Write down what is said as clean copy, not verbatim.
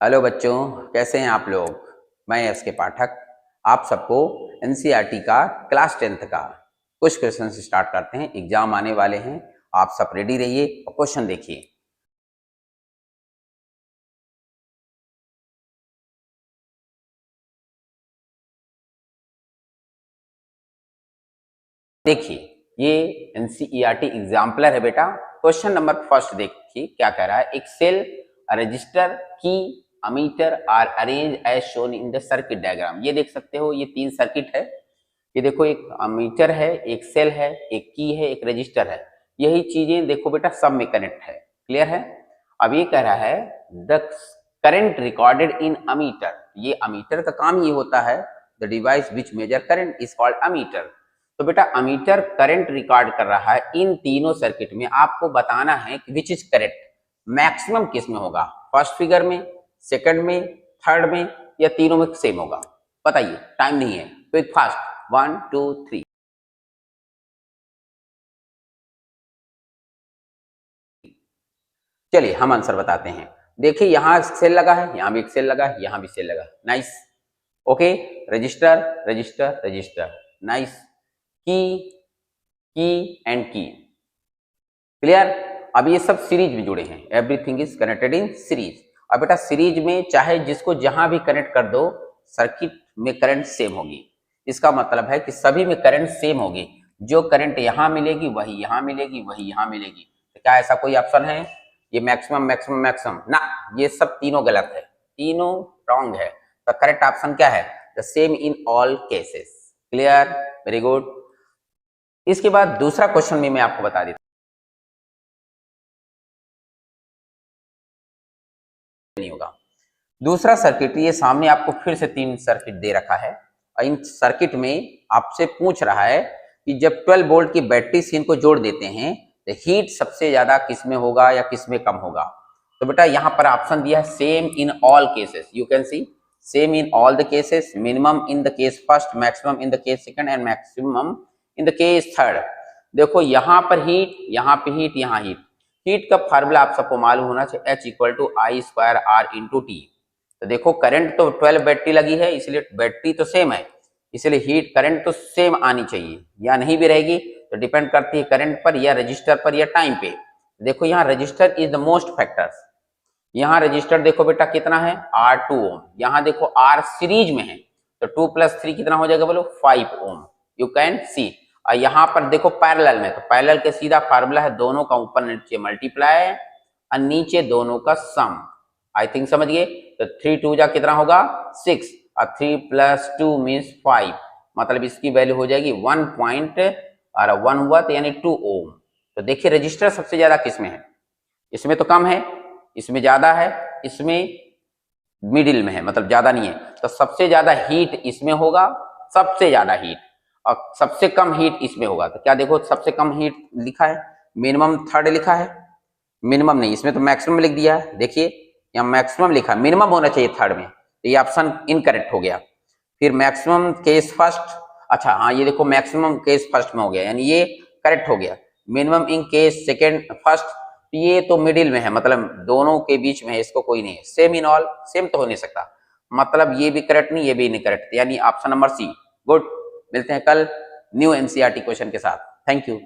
Hello बच्चों, कैसे हैं आप लोग। मैं एसके पाठक आप सबको एनसीईआरटी का क्लास 10th का कुछ क्वेश्चन से स्टार्ट करते हैं। एग्जाम आने वाले हैं, आप सब रेडी रहिए और क्वेश्चन देखिए। देखिए, ये एनसीईआरटी एग्जाम्पलर है बेटा। क्वेश्चन नंबर फर्स्ट देखिए क्या कह रहा है। एक cell, resistor, key, ammeter are arrange as shown in the circuit diagram. ये देख सकते हो, ये 3 सर्किट है। ये देखो, एक अमीटर है, एक सेल है, एक की है, एक रजिस्टर है। यही चीजें देखो बेटा सब में कनेक्ट है। क्लियर है। अब ये कह रहा है the current recorded in ammeter. ये अमीटर का काम ये होता है, the device which measure current is called ammeter. तो बेटा अमीटर करंट रिकॉर्ड कर रहा है इन तीनों सर्किट में। आपको बताना है कि विच इज करेक्ट, मैक्सिमम किस में होगा, फर्स्ट फिगर में, सेकंड में, थर्ड में, या तीनों में सेम होगा। बताइए, टाइम नहीं है, क्विक फास्ट, 1 2 3। चलिए हम आंसर बताते हैं। देखिए, यहां सेल लगा है, यहां भी एक सेल लगा है, यहां भी सेल लगा। Nice. Okay, register register register. Nice. की एंड की। क्लियर। अब ये सब सीरीज में जुड़े हैं, everything is connected in series. अब बेटा सीरीज में चाहे जिसको जहां भी कनेक्ट कर दो, सर्किट में करंट सेम होगी। इसका मतलब है कि सभी में करंट सेम होगी। जो करंट यहां मिलेगी वही यहां मिलेगी, वही यहां मिलेगी। तो क्या ऐसा कोई ऑप्शन है ये मैक्सिमम मैक्सिमम मैक्सिमम? ना, ये सब तीनों गलत है, तीनों रॉन्ग है। तो करेक्ट ऑप्शन क्या है? The same in all cases. Clear, very good. इसके बाद दूसरा क्वेश्चन भी मैं आपको बता देता नहीं होगा। दूसरा सर्किट, ये सामने आपको फिर से 3 सर्किट दे रखा है और इन सर्किट में आपसे पूछ रहा है कि जब 12 वोल्ट की बैटरी से इनको जोड़ देते हैं तो हीट सबसे ज्यादा किस में होगा या किस में कम होगा। तो बेटा यहाँ पर ऑप्शन दिया है same in all cases. You can see same in all the cases, minimum in the case first, maximum in the case second and maximum in the case third. देखो यहाँ पर हीट, यहाँ पे हीट, यहाँ heat. Heat का formula आप सबको मालूम होना चाहिए, H equal to I square R into T. तो देखो करंट तो 12 बैटरी लगी है, इसलिए बैटरी तो सेम है, इसलिए हीट करंट तो सेम आनी चाहिए। या नहीं भी रहेगी तो डिपेंड करती है करंट पर या रजिस्टर पर या टाइम पे। देखो यहाँ register is the most factors. यहाँ रजिस्टर देखो बेटा कितना है, R2 ओम। यहाँ देखो R सीरीज में है, तो 2 + 3 कितना हो जाएगा बोलो, 5 ओम। You can see. और यहाँ पर देखो पैरेलल में, तो पैरेलल के सीधा फार्मूला है दोनों का ऊपर नीचे मल्टीप्लाई और नीचे दोनों का सम। आई थिंक समझ गए। तो 3 2 जा कितना होगा, 6 और 3 + 2 मीन्स 5। मतलब इसकी वैल्यू हो जाएगी 1 पॉइंट और 1 हुआ तो यानी 2 ओम। तो देखिए रजिस्टर सबसे ज्यादा किस में है, इसमें तो कम है, इसमें ज्यादा है, इसमें मिडिल में है, मतलब ज्यादा नहीं है। तो सबसे ज्यादा हीट इसमें होगा, सबसे ज्यादा हीट, और सबसे कम हीट इसमें होगा। तो क्या देखो सबसे कम हीट लिखा है, मिनिमम थर्ड लिखा है, मिनिमम नहीं, इसमें तो मैक्सिमम लिख दिया है। देखिए यहाँ मैक्सिमम लिखा, मिनिमम होना चाहिए थर्ड में, तो ये ऑप्शन इनकरेक्ट हो गया। फिर मैक्सिमम केस फर्स्ट, अच्छा हाँ ये देखो मैक्सिमम केस फर्स्ट में हो गया, यानी ये करेक्ट हो गया। Minimum in case second first, ये तो मिडिल में है, मतलब दोनों के बीच में है, इसको कोई नहीं है। सेम इन ऑल, सेम तो हो नहीं सकता, मतलब ये भी करेक्ट नहीं, ये भी नहीं करेक्ट, यानी ऑप्शन नंबर सी। गुड। मिलते हैं कल न्यू एनसीईआरटी क्वेश्चन के साथ। Thank you.